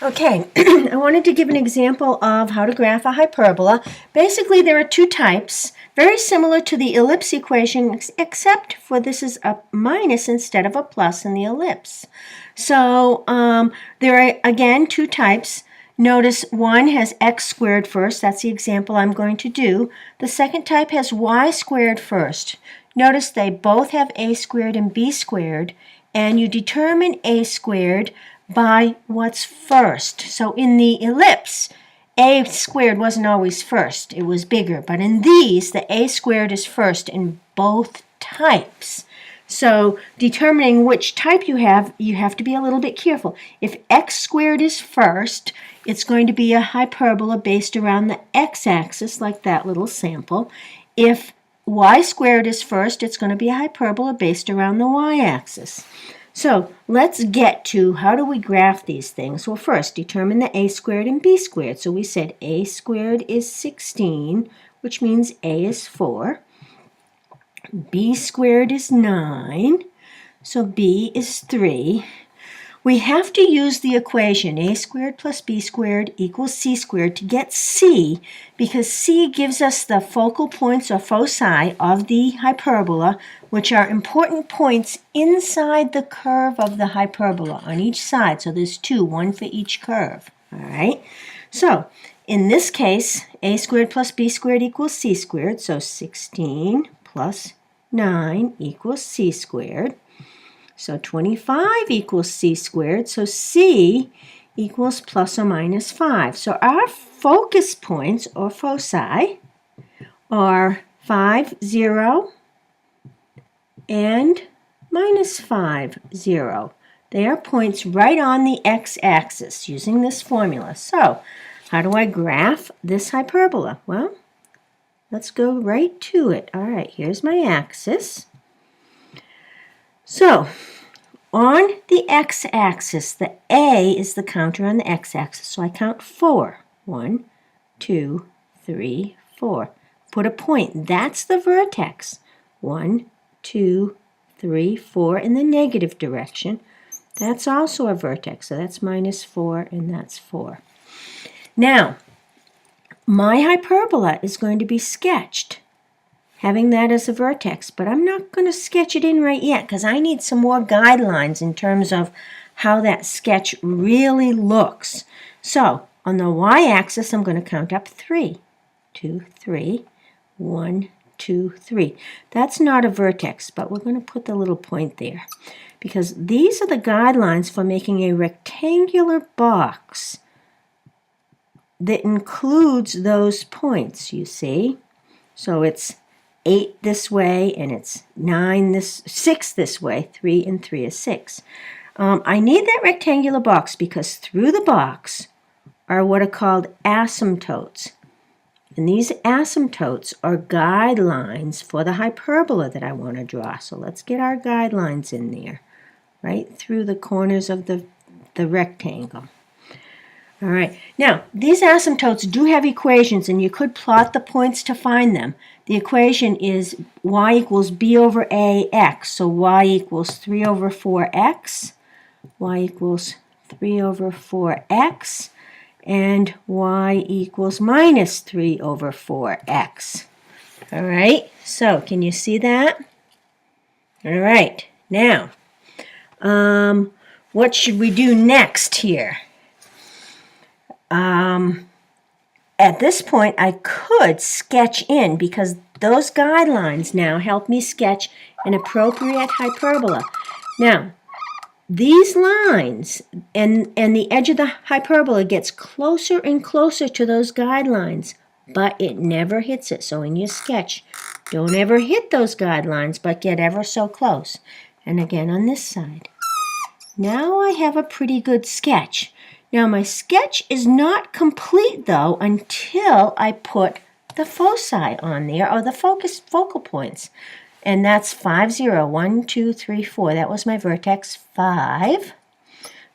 Okay, I wanted to give an example of how to graph a hyperbola. Basically, there are two types, very similar to the ellipse equation, except for this is a minus instead of a plus in the ellipse. So there are, again, two types. Notice one has x squared first. That's the example I'm going to do. The second type has y squared first. Notice they both have a squared and b squared, and you determine a squared by what's first. So in the ellipse, a squared wasn't always first. It was bigger. But in these, the a squared is first in both types. So determining which type you have to be a little bit careful. If x squared is first, it's going to be a hyperbola based around the x-axis, like that little sample. If y squared is first, it's going to be a hyperbola based around the y-axis. So let's get to how do we graph these things. Well, first, determine the a squared and b squared. So we said a squared is 16, which means a is 4. B squared is 9, so b is 3. We have to use the equation a squared plus b squared equals c squared to get c, because c gives us the focal points or foci of the hyperbola, which are important points inside the curve of the hyperbola on each side. So there's two, one for each curve. All right. So in this case, a squared plus b squared equals c squared. So 16 plus 9 equals c squared. So 25 equals c squared, so c equals plus or minus 5. So our focus points, or foci, are 5, 0, and minus 5, 0. They are points right on the x-axis using this formula. So how do I graph this hyperbola? Well, let's go right to it. All right, here's my axis. So, on the x-axis, the a is the counter on the x-axis, so I count 4. 1, 2, 3, 4. Put a point. That's the vertex. 1, 2, 3, 4 in the negative direction. That's also a vertex, so that's minus 4, and that's 4. Now, my hyperbola is going to be sketched, having that as a vertex, but I'm not going to sketch it in right yet because I need some more guidelines in terms of how that sketch really looks. So on the y-axis, I'm going to count up 3. 2, 3, 1, 2, 3. That's not a vertex, but we're going to put the little point there because these are the guidelines for making a rectangular box that includes those points, you see. So it's 8 this way, and it's 6 this way. 3 and 3 is 6. I need that rectangular box because through the box are what are called asymptotes. And these asymptotes are guidelines for the hyperbola that I want to draw. So let's get our guidelines in there, right through the corners of the rectangle. All right, now these asymptotes do have equations, and you could plot the points to find them. The equation is y equals b over ax, so y equals 3 over 4x, y equals 3 over 4x, and y equals minus 3 over 4x. All right, so can you see that? All right, now, what should we do next here? At this point, I could sketch in because those guidelines now help me sketch an appropriate hyperbola. Now, these lines and the edge of the hyperbola gets closer and closer to those guidelines, but it never hits it. So in your sketch, don't ever hit those guidelines, but get ever so close. And again on this side. Now I have a pretty good sketch. Now my sketch is not complete though until I put the foci on there, or the focal points. And that's 5, 0, 1, 2, 3, 4. That was my vertex 5.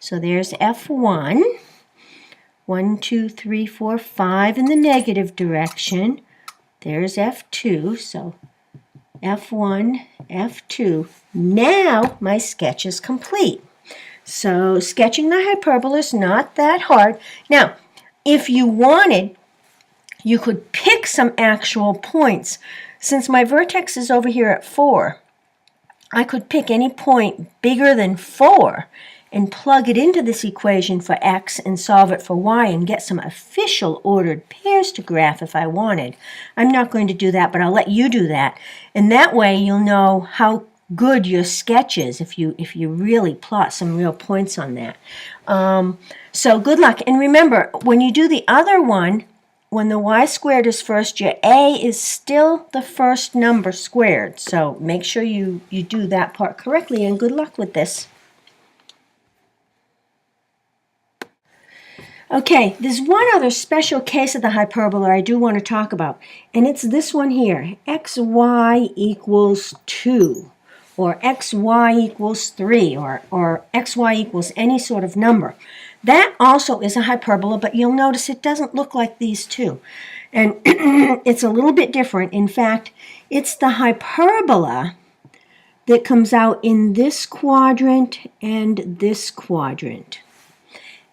So there's F1. 1, 2, 3, 4, 5 in the negative direction. There's F2. So F1, F2. Now my sketch is complete. So sketching the hyperbola is not that hard. Now, if you wanted, you could pick some actual points. Since my vertex is over here at 4, I could pick any point bigger than 4 and plug it into this equation for x and solve it for y and get some official ordered pairs to graph if I wanted. I'm not going to do that, but I'll let you do that. And that way you'll know how good your sketch is if you really plot some real points on that. So good luck. And remember, when you do the other one, when the y squared is first, your a is still the first number squared. So make sure you do that part correctly, and good luck with this. Okay, there's one other special case of the hyperbola I do want to talk about, and it's this one here, xy equals 2, or xy equals 3, or xy equals any sort of number. That also is a hyperbola, but you'll notice it doesn't look like these two. And it's a little bit different. In fact, it's the hyperbola that comes out in this quadrant and this quadrant.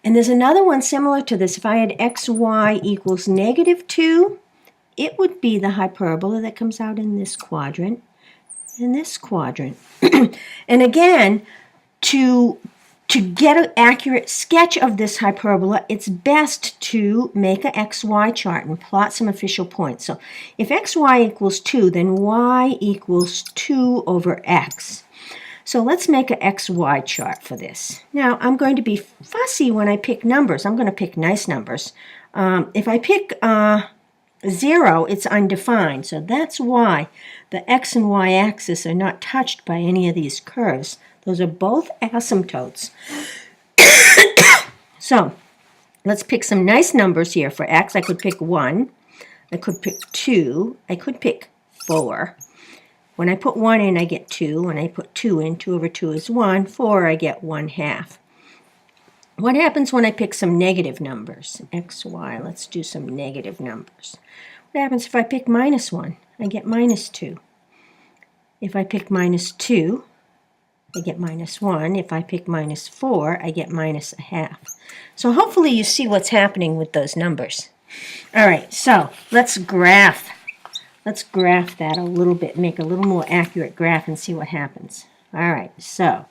And there's another one similar to this. If I had xy equals -2, it would be the hyperbola that comes out in this quadrant and this quadrant. And again, to get an accurate sketch of this hyperbola, it's best to make a xy chart and plot some official points. So if xy equals 2, then y equals 2 over x. So let's make a xy chart for this. Now, I'm going to be fussy when I pick numbers. I'm going to pick nice numbers. If I pick 0, it's undefined. So that's why the x and y axis are not touched by any of these curves. Those are both asymptotes. So let's pick some nice numbers here. For x, I could pick 1. I could pick 2. I could pick 4. When I put 1 in, I get 2. When I put 2 in, 2 over 2 is 1. 4, I get 1/2. What happens when I pick some negative numbers? X, Y, let's do some negative numbers. What happens if I pick -1? I get -2. If I pick -2, I get -1. If I pick -4, I get -1/2. So hopefully you see what's happening with those numbers. All right, so let's graph. Let's graph that a little bit, make a little more accurate graph and see what happens. All right, so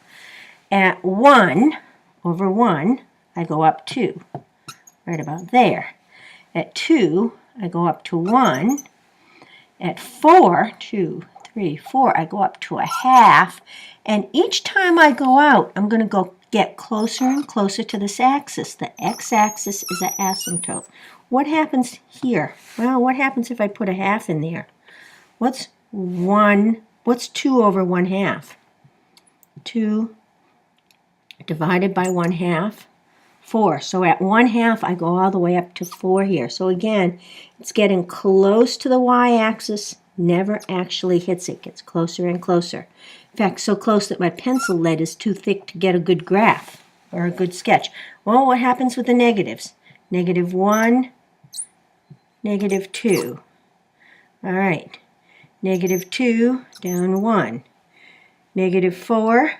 at 1 over 1, I go up 2, right about there. At 2, I go up to 1. At 4, 2, 3, 4, I go up to 1/2. And each time I go out, I'm going to get closer and closer to this axis. The x-axis is an asymptote. What happens here? Well, what happens if I put 1/2 in there? What's 2 over 1/2? 2 divided by 1/2, 4. So at 1/2, I go all the way up to 4 here. So again, it's getting close to the y-axis, never actually hits it, gets closer and closer. In fact, so close that my pencil lead is too thick to get a good graph or a good sketch. Well, what happens with the negatives? -1, -2. All right. -2, down 1. -4,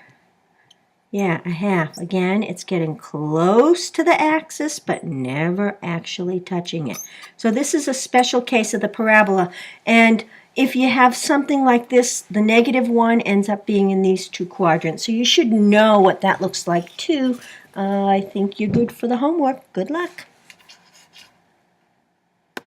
yeah, 1/2. Again, it's getting close to the axis, but never actually touching it. So this is a special case of the parabola. And if you have something like this, the -1 ends up being in these two quadrants. So you should know what that looks like too. I think you're good for the homework. Good luck.